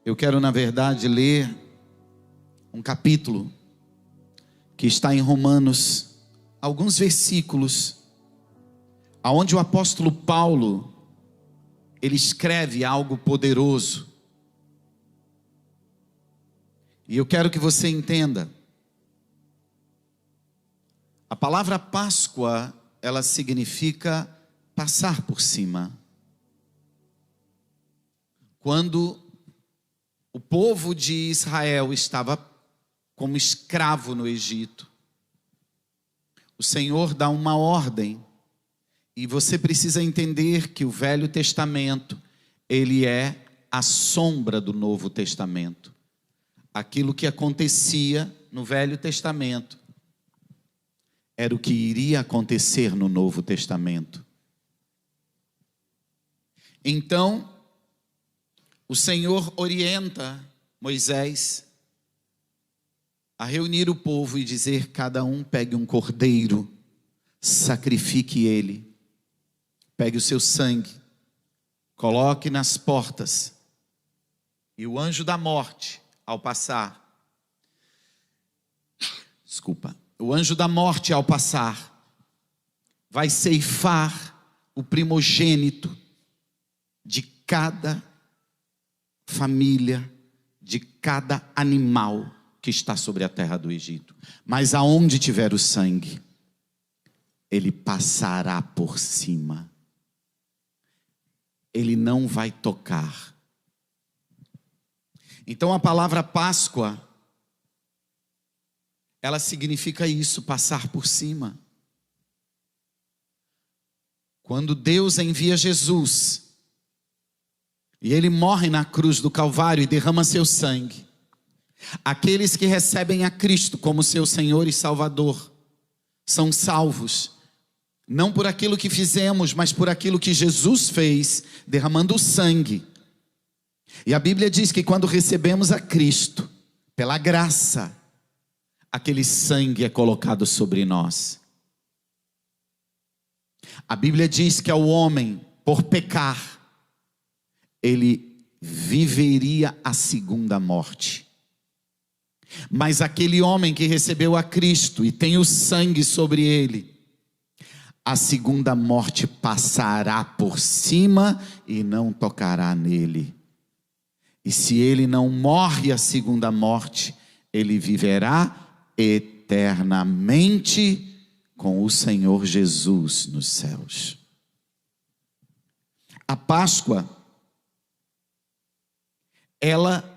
Eu quero, na verdade, ler um capítulo que está em Romanos, alguns versículos, aonde o apóstolo Paulo, ele escreve algo poderoso. E eu quero que você entenda. A palavra Páscoa, ela significa passar por cima. Quando o povo de Israel estava como escravo no Egito, o Senhor dá uma ordem, e você precisa entender que o Velho Testamento, ele é a sombra do Novo Testamento. Aquilo que acontecia no Velho Testamento era o que iria acontecer no Novo Testamento. Então, o Senhor orienta Moisés a reunir o povo e dizer: cada um pegue um cordeiro, sacrifique ele, pegue o seu sangue, coloque nas portas, e o anjo da morte, ao passar, o anjo da morte ao passar, vai ceifar o primogênito de cada família, de cada animal que está sobre a terra do Egito. Mas aonde tiver o sangue, ele passará por cima. Ele não vai tocar. Então a palavra Páscoa, ela significa isso, passar por cima. Quando Deus envia Jesus, e ele morre na cruz do Calvário e derrama seu sangue, aqueles que recebem a Cristo como seu Senhor e Salvador são salvos, não por aquilo que fizemos, mas por aquilo que Jesus fez, derramando o sangue. E a Bíblia diz que quando recebemos a Cristo, pela graça, aquele sangue é colocado sobre nós. A Bíblia diz que ao homem, por pecar, ele viveria a segunda morte. Mas aquele homem que recebeu a Cristo e tem o sangue sobre ele, a segunda morte passará por cima e não tocará nele. E se ele não morre a segunda morte, ele viverá eternamente com o Senhor Jesus nos céus. A Páscoa, ela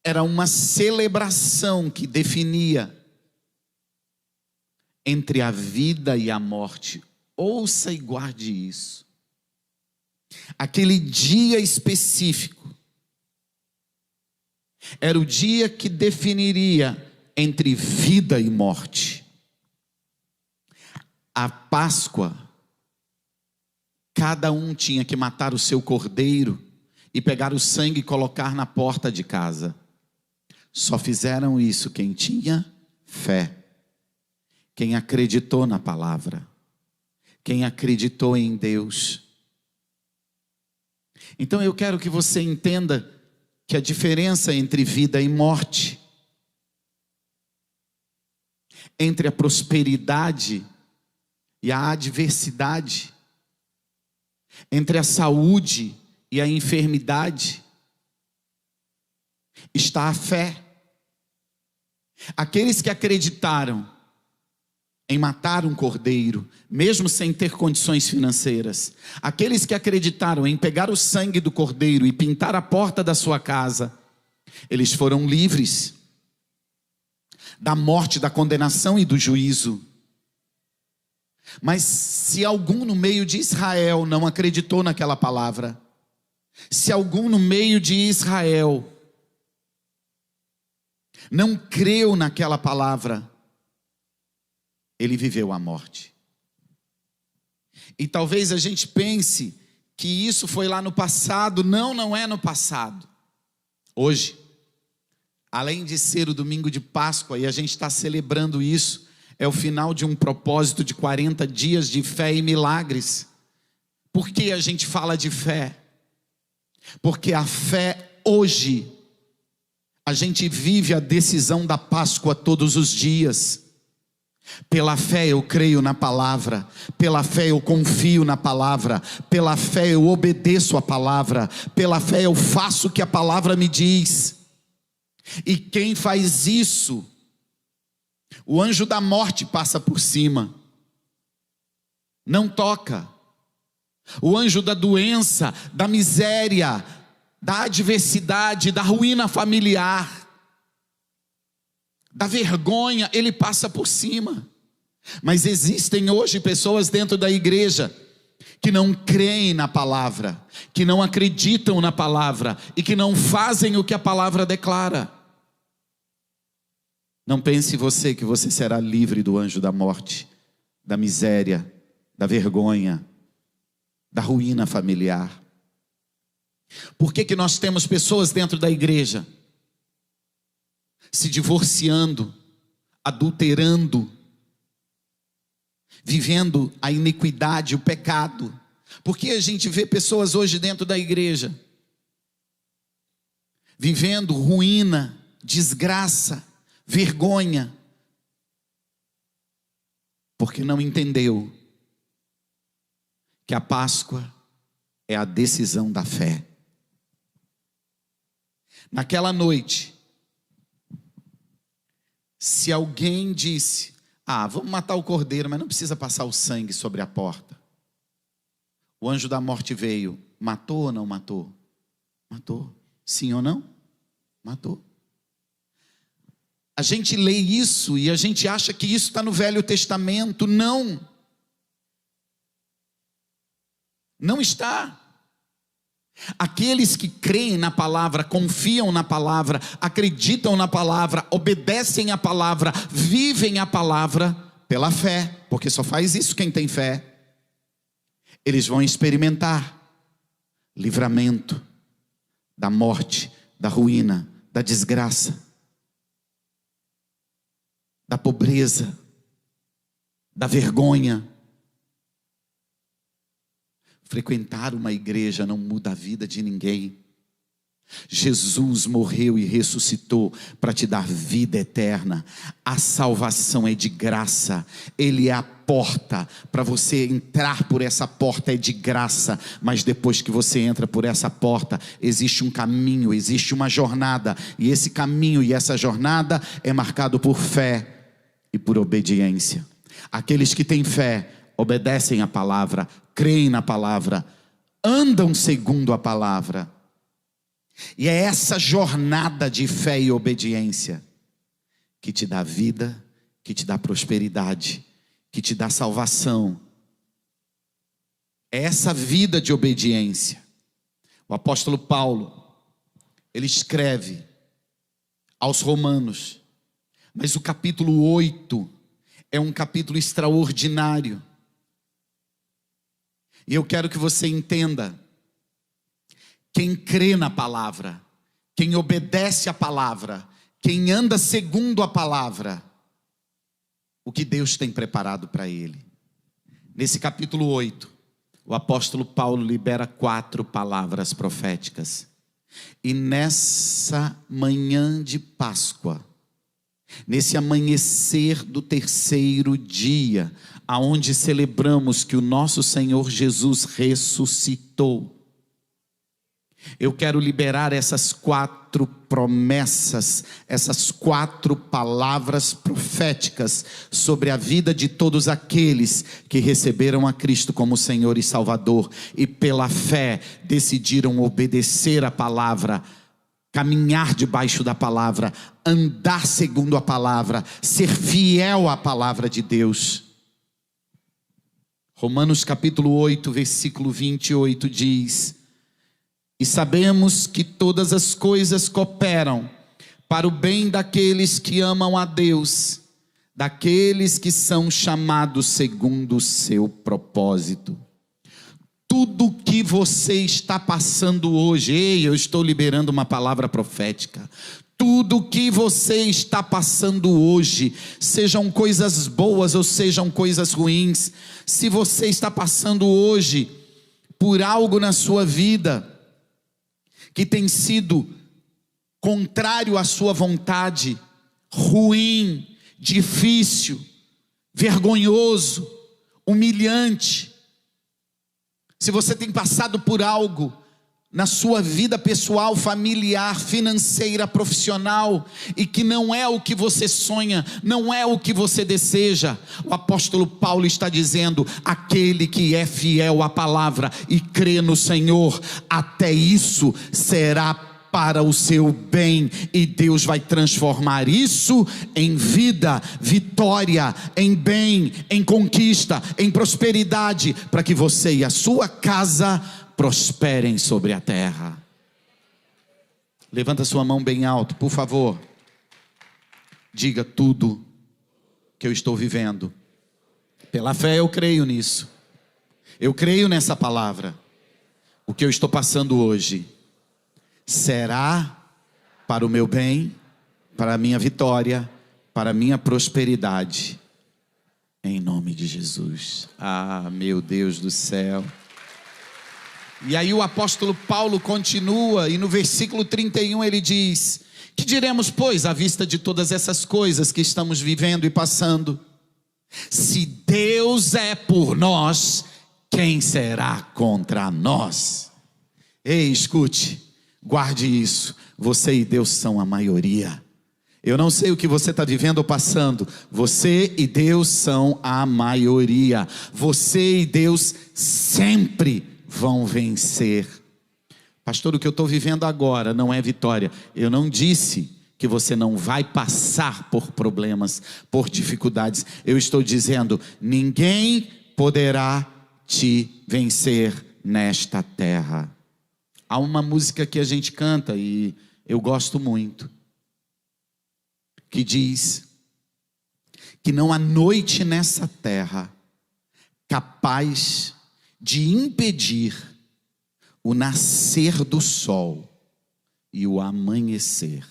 era uma celebração que definia entre a vida e a morte. Ouça e guarde isso. Aquele dia específico era o dia que definiria entre vida e morte. A Páscoa, cada um tinha que matar o seu cordeiro e pegar o sangue e colocar na porta de casa. Só fizeram isso quem tinha fé, quem acreditou na palavra, quem acreditou em Deus. Então eu quero que você entenda que a diferença entre vida e morte, entre a prosperidade e a adversidade, entre a saúde e a enfermidade, está a fé. Aqueles que acreditaram em matar um cordeiro, mesmo sem ter condições financeiras, aqueles que acreditaram em pegar o sangue do cordeiro e pintar a porta da sua casa, eles foram livres da morte, da condenação e do juízo. Mas se algum no meio de Israel não acreditou naquela palavra, se algum no meio de Israel não creu naquela palavra, ele viveu a morte. E talvez a gente pense que isso foi lá no passado. Não, não é no passado. Hoje, além de ser o domingo de Páscoa, e a gente está celebrando isso, é o final de um propósito de 40 dias de fé e milagres. Por que a gente fala de fé? Porque a fé hoje, a gente vive a decisão da Páscoa todos os dias. Pela fé eu creio na palavra, pela fé eu confio na palavra, pela fé eu obedeço a palavra, pela fé eu faço o que a palavra me diz. E quem faz isso, o anjo da morte passa por cima, não toca. O anjo da doença, da miséria, da adversidade, da ruína familiar, da vergonha, ele passa por cima. Mas existem hoje pessoas dentro da igreja que não creem na palavra, que não acreditam na palavra e que não fazem o que a palavra declara. Não pense você que você será livre do anjo da morte, da miséria, da vergonha, da ruína familiar. Por que nós temos pessoas dentro da igreja se divorciando, adulterando, vivendo a iniquidade, o pecado? Por que a gente vê pessoas hoje dentro da igreja vivendo ruína, desgraça, vergonha? Porque não entendeu que a Páscoa é a decisão da fé. Naquela noite, se alguém disse: vamos matar o cordeiro, mas não precisa passar o sangue sobre a porta. O anjo da morte veio, matou ou não matou? Matou. Sim ou não? Matou. A gente lê isso e a gente acha que isso está no Velho Testamento. Não. Não está. Aqueles que creem na palavra, confiam na palavra, acreditam na palavra, obedecem à palavra, vivem a palavra pela fé, porque só faz isso quem tem fé. Eles vão experimentar livramento da morte, da ruína, da desgraça, da pobreza, da vergonha. Frequentar uma igreja não muda a vida de ninguém. Jesus morreu e ressuscitou para te dar vida eterna. A salvação é de graça. Ele é a porta. Para você entrar por essa porta é de graça. Mas depois que você entra por essa porta, existe um caminho, existe uma jornada. E esse caminho e essa jornada é marcado por fé e por obediência. Aqueles que têm fé obedecem a palavra, creem na palavra, andam segundo a palavra. E é essa jornada de fé e obediência que te dá vida, que te dá prosperidade, que te dá salvação. É essa vida de obediência. O apóstolo Paulo, ele escreve aos Romanos, mas o capítulo 8 é um capítulo extraordinário. E eu quero que você entenda: quem crê na palavra, quem obedece à palavra, quem anda segundo a palavra, o que Deus tem preparado para ele. Nesse capítulo 8, o apóstolo Paulo libera 4 palavras proféticas. E nessa manhã de Páscoa, nesse amanhecer do 3º dia, aonde celebramos que o nosso Senhor Jesus ressuscitou, eu quero liberar essas 4 promessas, essas 4 palavras proféticas sobre a vida de todos aqueles que receberam a Cristo como Senhor e Salvador e pela fé decidiram obedecer a palavra, caminhar debaixo da palavra, andar segundo a palavra, ser fiel à palavra de Deus. Romanos capítulo 8, versículo 28 diz: e sabemos que todas as coisas cooperam para o bem daqueles que amam a Deus, daqueles que são chamados segundo o seu propósito. Tudo que você está passando hoje, eu estou liberando uma palavra profética. Tudo que você está passando hoje, sejam coisas boas ou sejam coisas ruins, se você está passando hoje por algo na sua vida, que tem sido contrário à sua vontade, ruim, difícil, vergonhoso, humilhante. Se você tem passado por algo na sua vida pessoal, familiar, financeira, profissional, e que não é o que você sonha, não é o que você deseja, o apóstolo Paulo está dizendo: aquele que é fiel à palavra e crê no Senhor, até isso será para o seu bem, e Deus vai transformar isso em vida, vitória, em bem, em conquista, em prosperidade, para que você e a sua casa prosperem sobre a terra. Levanta sua mão bem alto, por favor. Diga: tudo que eu estou vivendo, pela fé eu creio nisso, eu creio nessa palavra. O que eu estou passando hoje será para o meu bem, para a minha vitória, para a minha prosperidade, em nome de Jesus. Ah, meu Deus do céu. E aí o apóstolo Paulo continua, e no versículo 31 ele diz: que diremos, pois, à vista de todas essas coisas que estamos vivendo e passando? Se Deus é por nós, quem será contra nós? Ei, escute, guarde isso: você e Deus são a maioria. Eu não sei o que você está vivendo ou passando, você e Deus são a maioria. Você e Deus sempre vão vencer. Pastor, o que eu estou vivendo agora não é vitória. Eu não disse que você não vai passar por problemas, por dificuldades. Eu estou dizendo: ninguém poderá te vencer nesta terra. Há uma música que a gente canta e eu gosto muito, que diz que não há noite nessa terra capaz de impedir o nascer do sol e o amanhecer.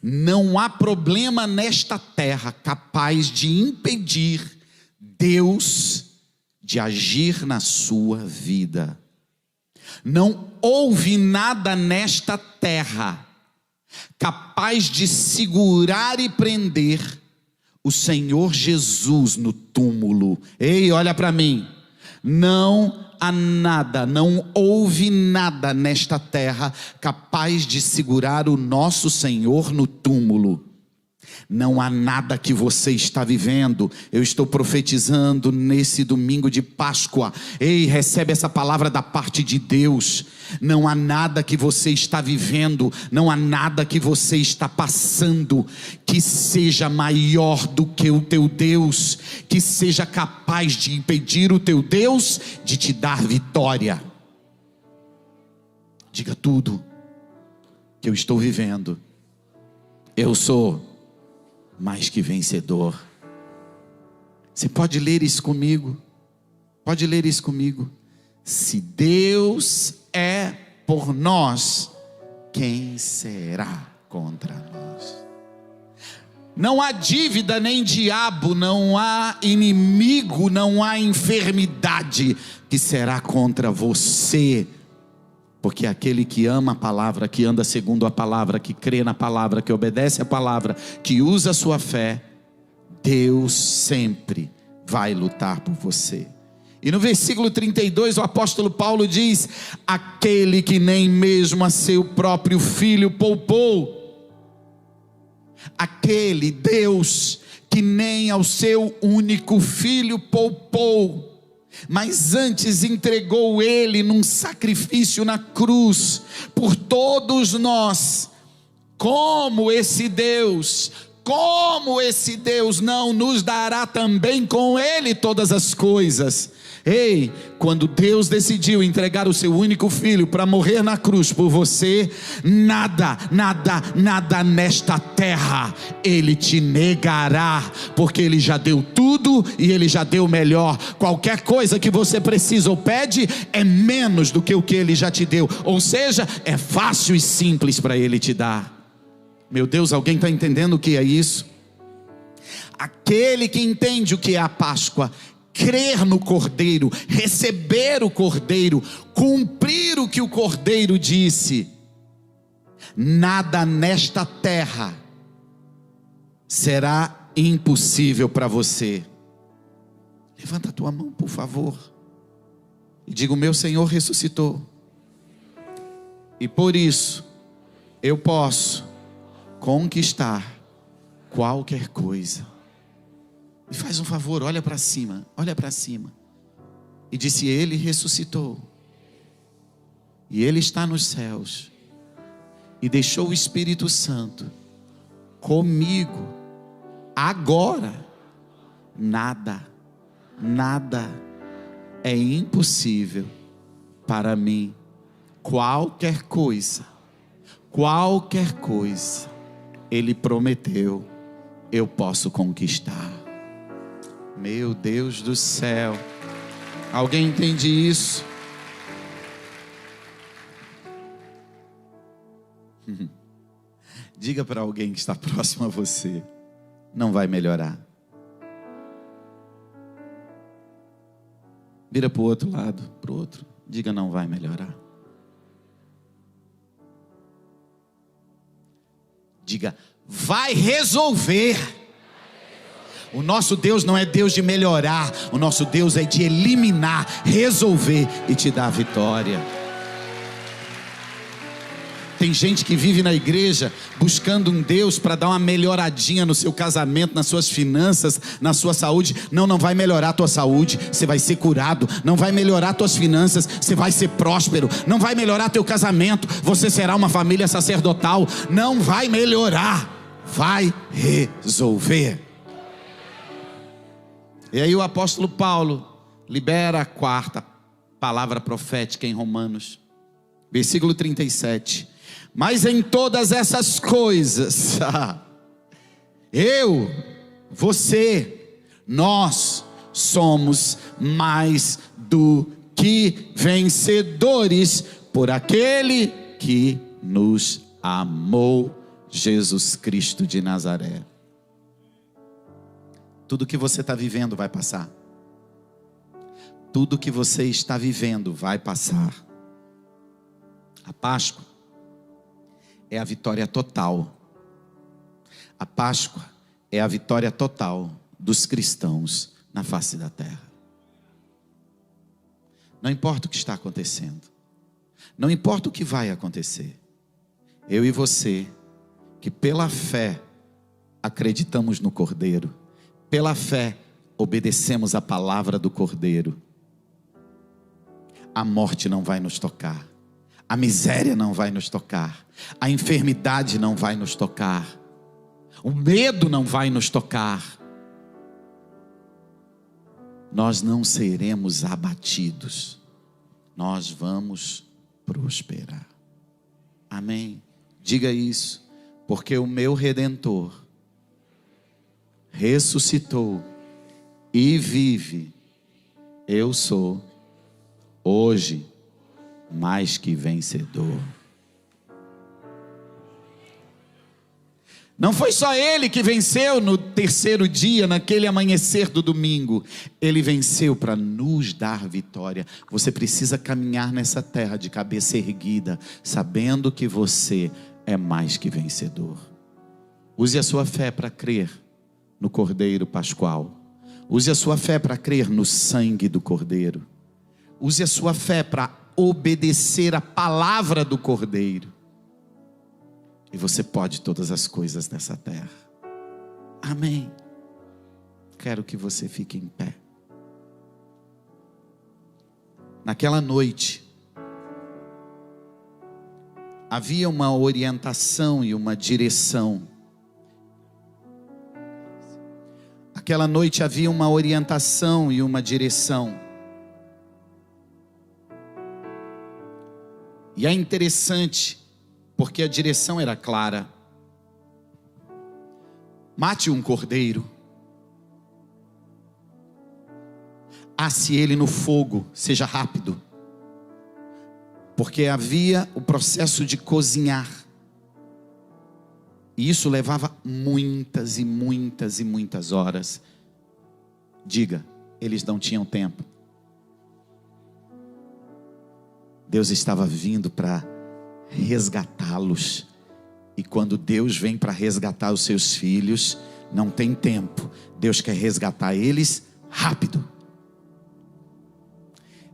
Não há problema nesta terra capaz de impedir Deus de agir na sua vida. Não houve nada nesta terra capaz de segurar e prender o Senhor Jesus no túmulo. Ei, olha para mim. Não há nada, não houve nada nesta terra capaz de segurar o nosso Senhor no túmulo. Não há nada que você está vivendo. Eu estou profetizando nesse domingo de Páscoa. Ei, recebe essa palavra da parte de Deus. Não há nada que você está vivendo, não há nada que você está passando que seja maior do que o teu Deus, que seja capaz de impedir o teu Deus de te dar vitória. Diga: tudo que eu estou vivendo, eu sou mais que vencedor. Você pode ler isso comigo? Pode ler isso comigo? Se Deus é por nós, quem será contra nós? Não há dívida nem diabo, não há inimigo, não há enfermidade que será contra você. Porque aquele que ama a palavra, que anda segundo a palavra, que crê na palavra, que obedece a palavra, que usa a sua fé, Deus sempre vai lutar por você. E no versículo 32 o apóstolo Paulo diz: aquele que nem mesmo a seu próprio filho poupou, aquele Deus que nem ao seu único filho poupou, mas antes entregou ele num sacrifício na cruz por todos nós, como esse Deus não nos dará também com ele todas as coisas? Ei, quando Deus decidiu entregar o seu único filho para morrer na cruz por você, nada nesta terra ele te negará, porque ele já deu tudo e ele já deu o melhor. Qualquer coisa que você precisa ou pede é menos do que o que ele já te deu, ou seja, é fácil e simples para ele te dar. Meu Deus, alguém está entendendo o que é isso? Aquele que entende o que é a Páscoa crer no Cordeiro, receber o Cordeiro, cumprir o que o Cordeiro disse, nada nesta terra será impossível para você. Levanta a tua mão, por favor, e diga: o meu Senhor ressuscitou, e por isso eu posso conquistar qualquer coisa. Me faz um favor, olha para cima, e disse: Ele ressuscitou, e Ele está nos céus, e deixou o Espírito Santo comigo. Agora, nada é impossível para mim. Qualquer coisa, Ele prometeu, eu posso conquistar. Meu Deus do céu, alguém entende isso? Diga para alguém que está próximo a você: não vai melhorar. Vira para o outro lado, para o outro, diga: não vai melhorar. Diga: vai resolver. O nosso Deus não é Deus de melhorar, o nosso Deus é de eliminar, resolver e te dar a vitória. Tem gente que vive na igreja buscando um Deus para dar uma melhoradinha no seu casamento, nas suas finanças, na sua saúde. Não vai melhorar a tua saúde, você vai ser curado. Não vai melhorar as tuas finanças, você vai ser próspero. Não vai melhorar teu casamento, você será uma família sacerdotal. Não vai melhorar, vai resolver. E aí o apóstolo Paulo libera a quarta palavra profética em Romanos, versículo 37. Mas em todas essas coisas, eu, você, nós somos mais do que vencedores por aquele que nos amou, Jesus Cristo de Nazaré. Tudo que você está vivendo vai passar. Tudo que você está vivendo vai passar. A Páscoa é a vitória total. A Páscoa é a vitória total dos cristãos na face da terra. Não importa o que está acontecendo, não importa o que vai acontecer, eu e você, que pela fé acreditamos no Cordeiro, pela fé obedecemos a palavra do Cordeiro, a morte não vai nos tocar, a miséria não vai nos tocar, a enfermidade não vai nos tocar, o medo não vai nos tocar. Nós não seremos abatidos, nós vamos prosperar. Amém? Diga isso, porque o meu Redentor ressuscitou e vive. Eu sou hoje mais que vencedor. Não foi só ele que venceu no terceiro dia, naquele amanhecer do domingo. Ele venceu para nos dar vitória. Você precisa caminhar nessa terra de cabeça erguida, sabendo que você é mais que vencedor. Use a sua fé para crer no Cordeiro Pascual. Use a sua fé para crer no sangue do Cordeiro. Use a sua fé para obedecer a palavra do Cordeiro. E você pode todas as coisas nessa terra. Amém. Quero que você fique em pé. Naquela noite, havia uma orientação e uma direção. Aquela noite havia uma orientação e uma direção. E é interessante, porque a direção era clara. Mate um cordeiro, asse ele no fogo, seja rápido, porque havia o processo de cozinhar, e isso levava muitas e muitas e muitas horas. Diga, eles não tinham tempo. Deus estava vindo para resgatá-los. E quando Deus vem para resgatar os seus filhos, não tem tempo. Deus quer resgatar eles rápido.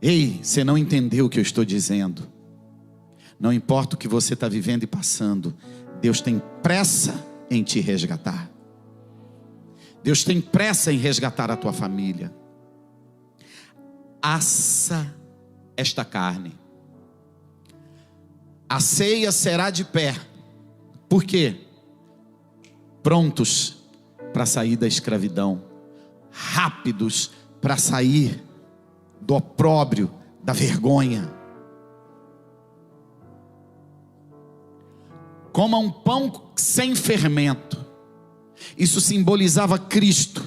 Ei, você não entendeu o que eu estou dizendo. Não importa o que você está vivendo e passando, Deus tem pressa em te resgatar. Deus tem pressa em resgatar a tua família. Assa esta carne. A ceia será de pé. Por quê? Prontos para sair da escravidão, rápidos para sair do opróbrio, da vergonha. Coma um pão sem fermento. Isso simbolizava Cristo,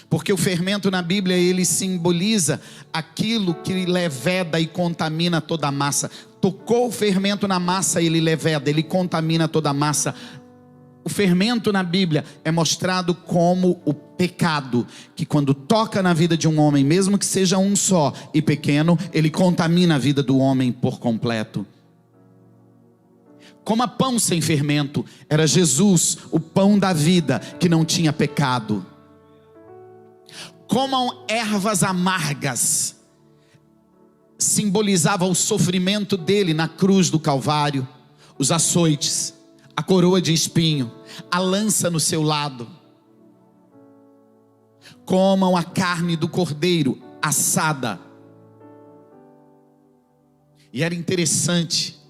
porque o fermento na Bíblia, ele simboliza aquilo que leveda e contamina toda a massa. Tocou o fermento na massa, ele leveda, ele contamina toda a massa. O fermento na Bíblia é mostrado como o pecado, que quando toca na vida de um homem, mesmo que seja um só e pequeno, ele contamina a vida do homem por completo. Coma pão sem fermento. Era Jesus, o pão da vida, que não tinha pecado. Comam ervas amargas. Simbolizava o sofrimento dele na cruz do Calvário. Os açoites, a coroa de espinho, a lança no seu lado. Comam a carne do cordeiro assada. E era interessante,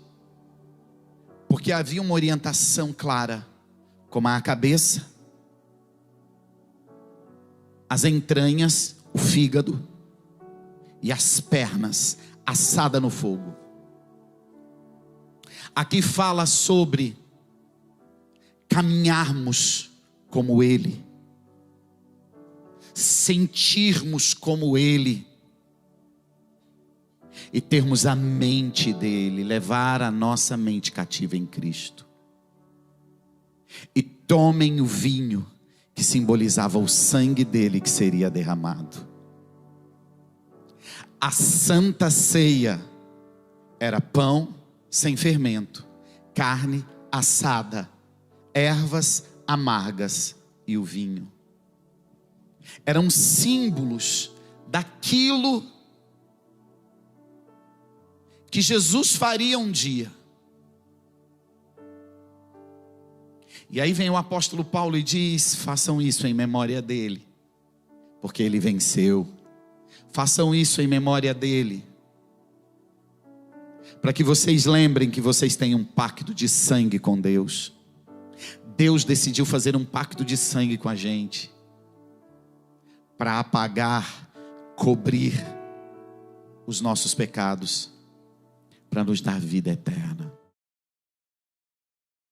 porque havia uma orientação clara. Coma a cabeça, as entranhas, o fígado e as pernas assada no fogo. Aqui fala sobre caminharmos como Ele, sentirmos como Ele e termos a mente dele, levar a nossa mente cativa em Cristo. E tomem o vinho, que simbolizava o sangue dele que seria derramado. A santa ceia era pão sem fermento, carne assada, ervas amargas e o vinho. Eram símbolos daquilo que Jesus faria um dia. E aí vem o apóstolo Paulo e diz: façam isso em memória dele, porque ele venceu. Façam isso em memória dele, para que vocês lembrem que vocês têm um pacto de sangue com Deus. Deus decidiu fazer um pacto de sangue com a gente, para apagar, cobrir os nossos pecados, para nos dar vida eterna.